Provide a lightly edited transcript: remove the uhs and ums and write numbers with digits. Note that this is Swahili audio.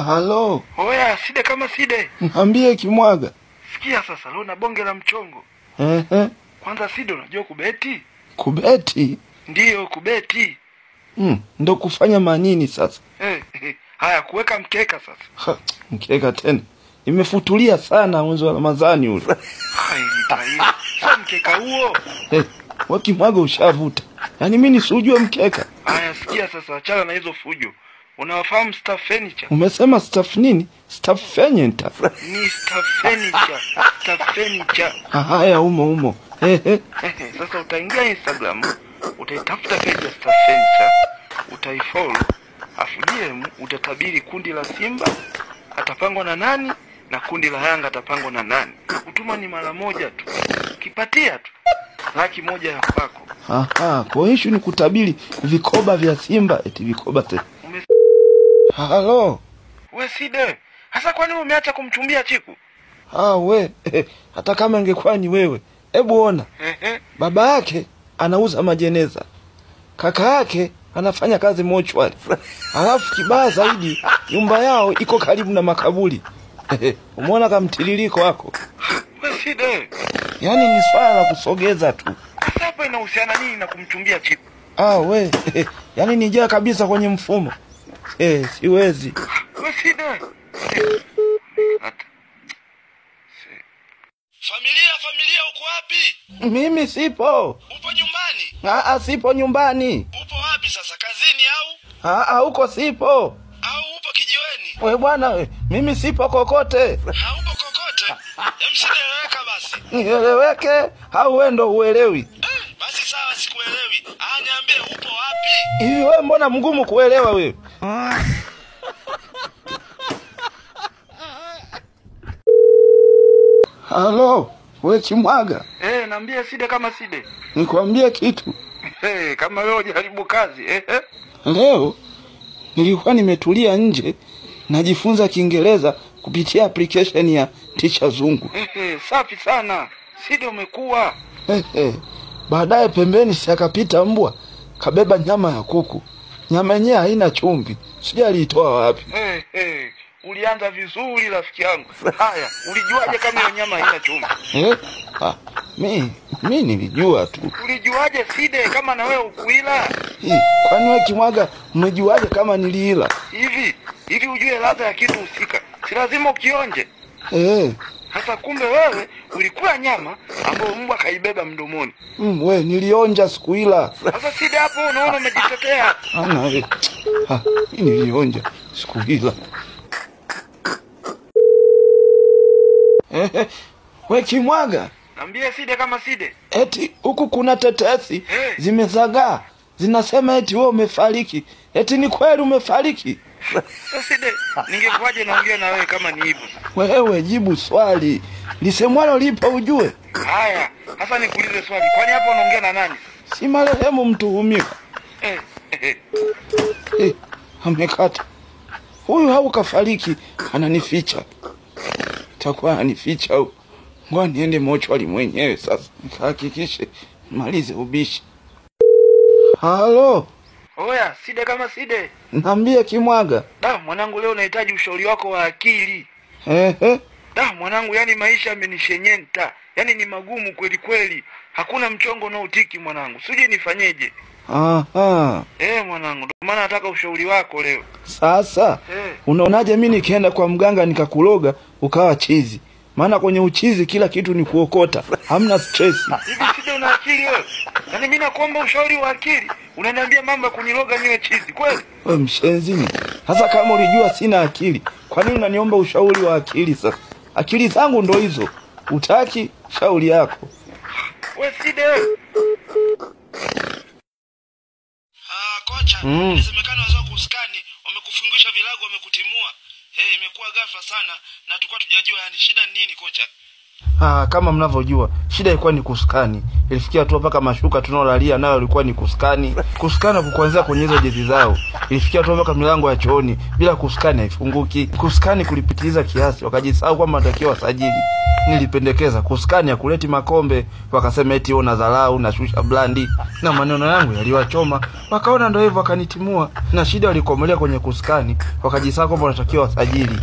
Halo. Oya, Side kama Side. Niambie Kimwaga. Sikia sasa, leo na bonge la mchongo. Kwanza Side, unajua kubeti? Kubeti? Ndiyo, kubeti. Ndo kufanya manini sasa? Haya, kuweka mkeka sasa. Mkeka tena. Nimefutulia sana mwezi wa Ramadhani ule. Sasa mkeka huo. Wa Kimwaga ushavuta. Yaani mimi nisijue mkeka. Haya, sikia sasa, achana na hizo fujo. Unawafahamu Staff Furniture? Umesema staff nini? Staff Furniture. Ni Staff Furniture. Staff Furniture. Haya, umo. Sasa utaingia Instagram, utaitafuta page ya Staff Furniture, utaifollow, afu DM utatabiri kundi la Simba atapangwa na nani na kundi la Yanga atapangwa na nani. Kutuma ni mara moja tu. Kipatia tu Laki1 ya kwako. Kwa hiyo ni kutabiri vikoba vya Simba, eti vikoba tena. Halo. We Side, hasa kwani umeacha kumchumbia Chiku? Hata kama ingekuwa ni wewe. Hebu ona. Baba yake anauza majeneza. Kaka yake anafanya kazi mochwari. Alafu kibaya zaidi, nyumba yao iko karibu na makaburi. Umeona kama mtiririko wako? We Side, yaani ni swala la kusogeza tu. Sasa hapo inahusiana nini na kumchumbia Chiku? Yaani nijaa kabisa kwenye mfumo. Siwezi. We Side. Familia uko wapi? Mimi sipo. Upo nyumbani? Sipo nyumbani. Upo wapi sasa, kazini au? Huko sipo. Au upo kijiweni? We bwana, mimi sipo kokote. Haupo kokote? Msieleweka basi. Nieleweke au wewe ndo uelewi? Basi sawa, sikuelewi. Niambie upo wapi? Hivi wewe mbona mgumu kuelewa wewe? Halo, we Kimwaga. Naambia Side kama Side. Nikwambie kitu. Kama wewe hujaribu kazi. Leo nilikuwa nimetulia nje najifunza Kiingereza kupitia application ya Teacher Zungu. Safi sana. Side umekuwa. Baadaye pembeni akapita mbwa kabeba nyama ya kuku. Nyama yenyewe haina chumvi. Sijui alitoa wapi. Ulianza vizuri rafiki yangu. Haya, ulijuaje kama hiyo nyama haina chumvi? Mimi nilijua tu. Ulijuaje Side kama na wewe ukuila? Kwani wewe Kimwaga umejuaje kama niliila? Hivi ujue ladha ya kitu husika, si lazima ukionje. Sasa kumbe wewe ulikula nyama ambayo mbwa kaibeba mdomoni. We nilionja sikuila. Sasa Side hapo unaona umejitetea. Nilionja sikuila. We Kimwaga. Naambia Side kama Side. Eti huku kuna tetesi zimezagaa. Zinasema eti wewe umefariki. Eti ni kweli umefariki? Side, ningekuaje naongea na wewe kama ni hivyo? Wewe jibu swali. Lisemwalo lipo ujue. Haya, sasa nikuulize swali. Kwani hapo unaongea na nani? Si marehemu mtuhumiwa. Amekata. Huyu haukafariki, ananificha. Takuwa ananificha au. Ngoja niende mochwari mwenyewe sasa. Nikahakikishe malize ubishi. Halo. Oya, Side kama Side. Naambia Kimwaga. Mwanangu, leo nahitaji ushauri wako wa akili. Mwanangu, yani maisha yamenishenyenta. Yani ni magumu kweli kweli. Hakuna mchongo unaotiki mwanangu. Sije nifanyeje? Mwanangu, ndio maana nataka ushauri wako leo. Sasa, unaonaje mimi nikienda kwa mganga nikakuloga ukawa chizi? Maana kwenye uchizi kila kitu ni kuokota. Hamna stress. Hivi Side una akili wewe? Yaani mimi nakuomba ushauri wa akili, unaniambia mambo ya kuniloga niwe chizi kweli? Wewe mshenzi. Sasa kama ulijua sina akili, kwa nini unaniomba ushauri wa akili sasa? Akili zangu ndo hizo. Utaki shauri yako. Wewe Side. Kocha, inasemekana wazao kuskani wamekufungisha vilago, wamekutimua. Imekuwa ghafla sana na tulikuwa tujajua yani shida ni nini kocha. Kama mnavyojua, shida ilikuwa ni kuskani. Ilifikia tu mpaka mashuka tunaolalia nayo ilikuwa ni kuskani. Kuskana kuanzia kwenye hizo jezi zao. Ilifikia tu mpaka milango ya chooni bila kuskani haifunguki. Kuskani kulipitiliza kiasi, wakajisahau kwamba wanatakiwa wasajili. Nilipendekeza kuskani ya kuleti makombe, wakasema eti una dharau na shusha blandi, na maneno yangu yaliwachoma. Wakaona ndio hivyo wakanitimua, na shida walikomelea kwenye kuskani, wakajisahau kwamba wanatakiwa wasajili.